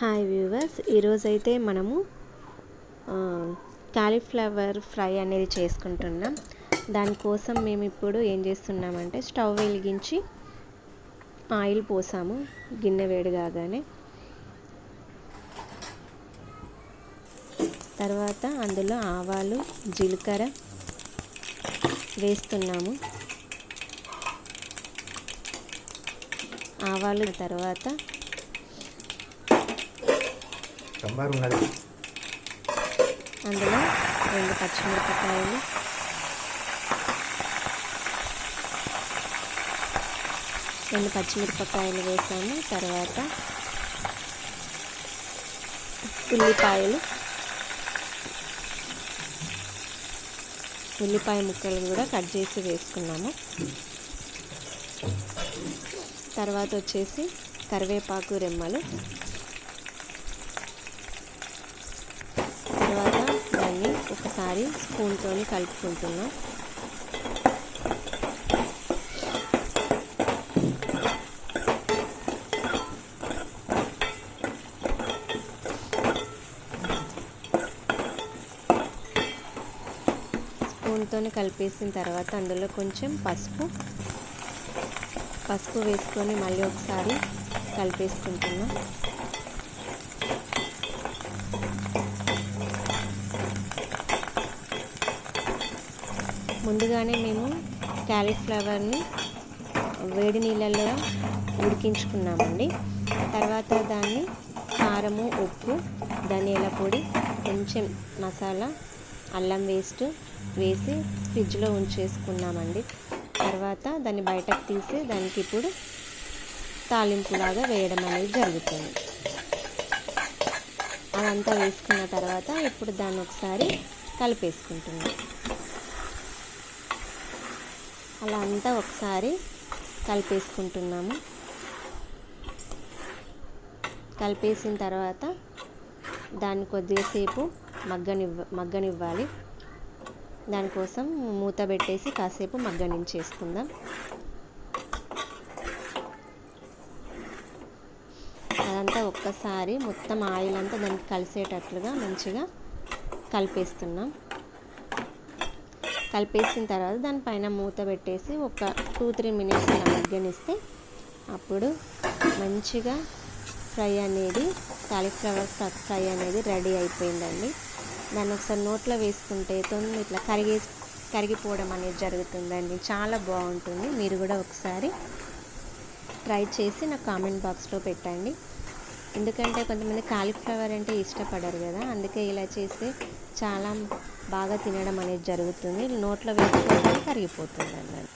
Hi viewers, ఈరోజైతే మనము cauliflower fry అనేది చేసుకుంటున్నాం. దానికోసం మేము ఇప్పుడు ఏం చేస్తున్నామంటే స్టవ్ వెలిగించి ఆయిల్ పోసాము. గిన్నె వేడి కాగానే తర్వాత అందులో ఆవాలు జీలకర్ర వేస్తున్నాము. ఆవాలు తర్వాత అందులో 2 పచ్చిమిరపకాయలు, వేసాము. తర్వాత ఉల్లిపాయ ముక్కలు కూడా కట్ చేసి వేసుకున్నాము. తర్వాత వచ్చేసి కరివేపాకు రెమ్మలు. తర్వాత దాన్ని ఒకసారి స్పూన్తో కలుపుకుంటున్నాం. స్పూన్తో కలిపేసిన తర్వాత అందులో కొంచెం పసుపు వేసుకొని మళ్ళీ ఒకసారి కలిపేసుకుంటున్నాం. ముందుగానే మేము కాలీఫ్లవర్ని వేడి నీళ్ళల్లో ఉడికించుకున్నామండి. తర్వాత దాన్ని కారము, ఉప్పు, ధనియాల పొడి, కొంచెం మసాలా, అల్లం పేస్ట్ వేసి ఫ్రిడ్జ్లో ఉంచేసుకున్నామండి. తర్వాత దాన్ని బయటకు తీసి దానికి ఇప్పుడు తాలింపులాగా వేయడం అనేది జరుగుతుంది. అదంతా వేసుకున్న తర్వాత ఇప్పుడు దాన్ని ఒకసారి కలిపేసుకుంటున్నాం. అలా అంతా ఒకసారి కలిపేసుకుంటున్నాము. కలిపేసిన తర్వాత దాన్ని కొద్దిసేపు మగ్గనివ్వాలి. దానికోసం మూత పెట్టేసి కాసేపు మగ్గనించేసుకుందాం. అదంతా ఒక్కసారి మొత్తం ఆయిల్ అంతా దానికి కలిసేటట్లుగా మంచిగా కలిపేస్తున్నాం. కలిపేసిన తర్వాత దానిపైన మూత పెట్టేసి ఒక 2-3 మినిట్స్ అలా మగ్గనిస్తే అప్పుడు మంచిగా కాలీఫ్లవర్ ఫ్రై అనేది రెడీ అయిపోయిందండి. దాన్ని ఒకసారి నోట్లో వేసుకుంటే ఇట్లా కరిగిపోవడం అనేది జరుగుతుందండి. చాలా బాగుంటుంది. మీరు కూడా ఒకసారి ట్రై చేసి నాకు కామెంట్ బాక్స్లో పెట్టండి. ఎందుకంటే కొంతమంది కాలీఫ్లవర్ అంటే ఇష్టపడరు కదా, అందుకే ఇలా చేస్తే చాలా బాగా తినడం అనేది జరుగుతుంది. నోట్లో వేసుకుంటే కరిగిపోతుంది అన్నది.